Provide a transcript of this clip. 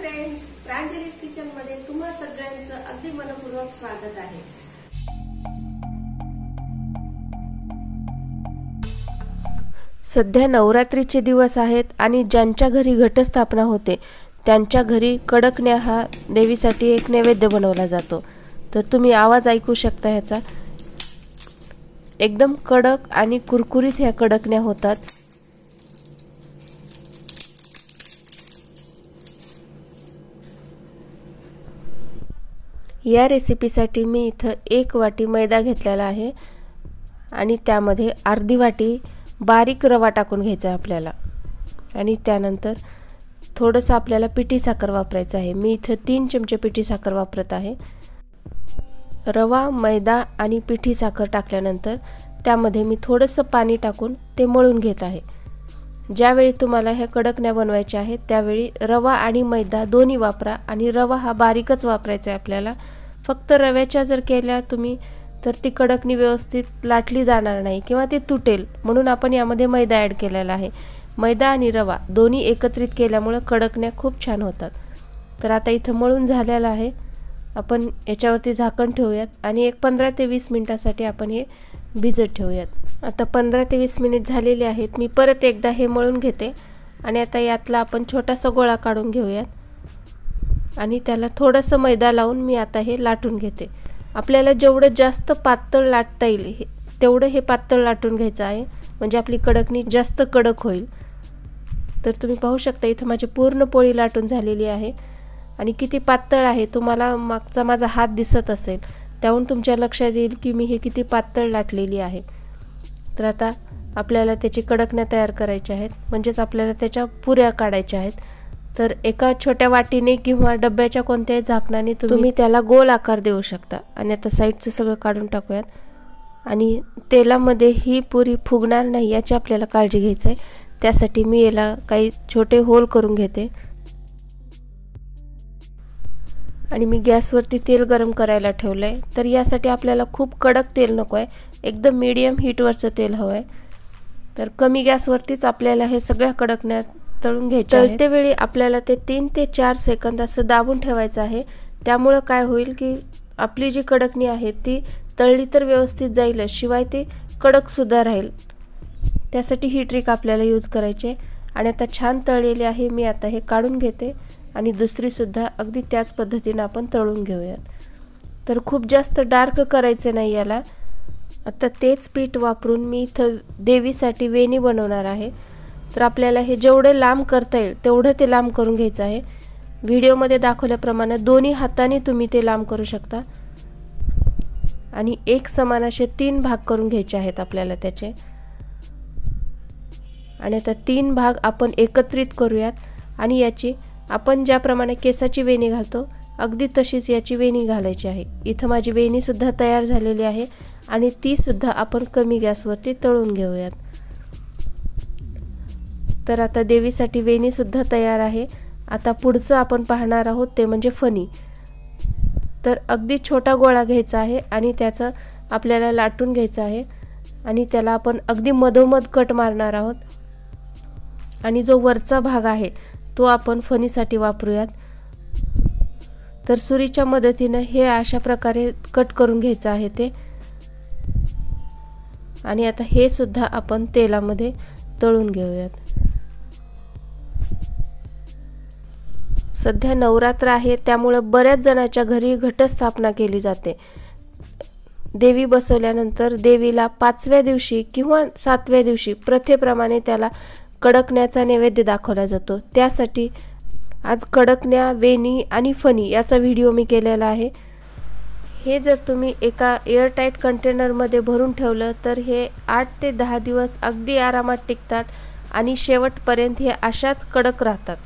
Friends, प्रांजली's kitchen मध्ये तुम्हा सगळ्यांचं अगदी मनपूर्वक स्वागत आहे। सध्या नवरात्रीचे दिवस आहेत आणि ज्यांच्या घरी घटस्थापना होते त्यांच्या घरी कडकण्या हा देवीसाठी एक नैवेद्य बनवला जातो। तर तुम्ही आवाज ऐकू शकता ह्याचा, एकदम कडक आणि कुरकुरीत ह्या कडकण्या होतात। या रेसिपीसाठी मी इथं 1 वाटी मैदा घेतलेला आहे आणि त्यामध्ये अर्धी वाटी बारीक रवा टाकून घ्यायचा आहे आपल्याला। आणि त्यानंतर थोडंसं आपल्याला पिठी साखर वापरायचं आहे। मी इथं 3 चमचे पिठी साखर वापरत आहे। रवा, मैदा आणि पिठी साखर टाकल्यानंतर त्यामध्ये मी थोडंसं पाणी टाकून ते मळून घेत आहे। ज्यावेळी तुम्हाला हे कडकण्या बनवायचे आहेत त्यावेळी रवा आणि मैदा दोन्ही वापरा आणि रवा हा बारीकच वापरायचा आहे आपल्याला। फक्त रव्याच्या जर केल्या तुम्ही तर ती कडकणी व्यवस्थित लाटली जाणार नाही किंवा ते तुटेल, म्हणून आपण यामध्ये मैदा ॲड केलेला आहे। मैदा आणि रवा दोन्ही एकत्रित केल्यामुळे कडकण्या खूप छान होतात। तर आता इथं मळून झालेला आहे, आपण याच्यावरती झाकण ठेवूयात आणि एक 15 ते 20 मिनिटांसाठी आपण हे भिजत ठेवूयात। आता 15 ते 20 मिनिट झालेले आहेत। मी परत एकदा हे मळून घेते आणि आता यातला आपण छोटासा गोळा काढून घेऊयात आणि त्याला थोडंसं मैदा लावून मी आता हे लाटून घेते। आपल्याला जेवढं जास्त पातळ लाटता येईल तेवढं हे पातळ लाटून घ्यायचं आहे, म्हणजे आपली कडकणी जास्त कडक होईल। तर तुम्ही पाहू शकता इथं माझी पूर्ण पोळी लाटून झालेली आहे आणि किती पातळ आहे तुम्हाला मागचा माझा हात दिसत असेल, त्याहून तुमच्या लक्षात येईल की मी हे किती पातळ लाटलेली आहे। तर आता आपल्याला त्याची कडकण्या तयार करायच्या आहेत, म्हणजेच आपल्याला त्याच्या पुऱ्या काढायच्या आहेत। तर एका छोट्या वाटीने किंवा डब्याच्या कोणत्याही झाकणाने तुम्ही त्याला गोल आकार देऊ शकता। आणि आता साईडचं सगळं काढून टाकूयात आणि तेलामध्ये ही पुरी फुगणार नाही याची आपल्याला काळजी घ्यायची आहे। त्यासाठी मी याला काही छोटे होल करून घेते आणि मी गॅसवरती तेल गरम करायला ठेवलंय। तर यासाठी आपल्याला खूप कडक तेल नको आहे, एकदम मीडियम हीटवरचं तेल हवं आहे। तर कमी गॅसवरतीच आपल्याला हे सगळ्या कडकण्या तळून घ्यायचे आहेत। तळते वेळी आपल्याला ते 3 ते 4 सेकंद असं दाबून ठेवायचं आहे। त्यामुळे काय होईल की आपली जी कडकणी आहे ती तळली तर व्यवस्थित जाईल, शिवाय ते कडक सुद्धा राहील। त्यासाठी ही ट्रिक आपल्याला यूज करायची आहे। आणि आता छान तळलेली आहे, मी आता हे काढून घेते आणि दुसरी सुद्धा अगदी त्याच पद्धतीने आपण तळून घेऊयात। तर खूप जास्त डार्क करायचं नाही याला। आता तेच पीठ वापरून मी इथं देवीसाठी वेणी बनवणार आहे। तर आपल्याला हे जेवढे लांब करता येईल तेवढं ते लांब करून घ्यायचं आहे। व्हिडिओमध्ये दाखवल्याप्रमाणे दोन्ही हाताने तुम्ही ते लांब करू शकता आणि एक समान असे 3 भाग करून घ्यायचे आहेत आपल्याला त्याचे। आणि आता 3 भाग आपण एकत्रित करूयात आणि याची आपण ज्याप्रमाणे केसाची वेणी घालतो अगदी तशीच याची वेणी घालायची आहे। इथं माझी वेणी सुद्धा तयार झालेली आहे आणि ती सुद्धा आपण कमी गॅसवरती तळून घेऊयात। तर आता देवीसाठी वेणी सुद्धा तयार आहे। आता पुढचं आपण पाहणार आहोत ते म्हणजे फणी। तर अगदी छोटा गोळा घ्यायचा आहे आणि त्याचा आपल्याला लाटून घ्यायचा आहे आणि त्याला आपण अगदी मधोमध कट मारणार आहोत आणि जो वरचा भाग आहे तो आपण फणीसाठी वापरूयात। तर सुरीच्या मदतीने हे अशा प्रकारे कट करून घ्यायचं आहे ते। आणि आता हे सुद्धा आपण तेलामध्ये तळून घेऊयात। सध्या नवरात्र आहे त्यामुळे बऱ्याच जणांच्या घरी घटस्थापना केली जाते। देवी बसवल्यानंतर देवीला 5व्या दिवशी किंवा 7व्या दिवशी प्रथेप्रमाणे त्याला कडकण्याचा नैवेद्य दाखवला जातो। त्यासाठी आज कडकण्या, वेणी आणि फणी याचा व्हिडिओ मी केलेला आहे। हे जर तुम्ही एका एअरटाईट कंटेनरमध्ये भरून ठेवलं तर हे 8 ते 10 दिवस अगदी आरामात टिकतात आणि शेवटपर्यंत हे अशाच कडक राहतात।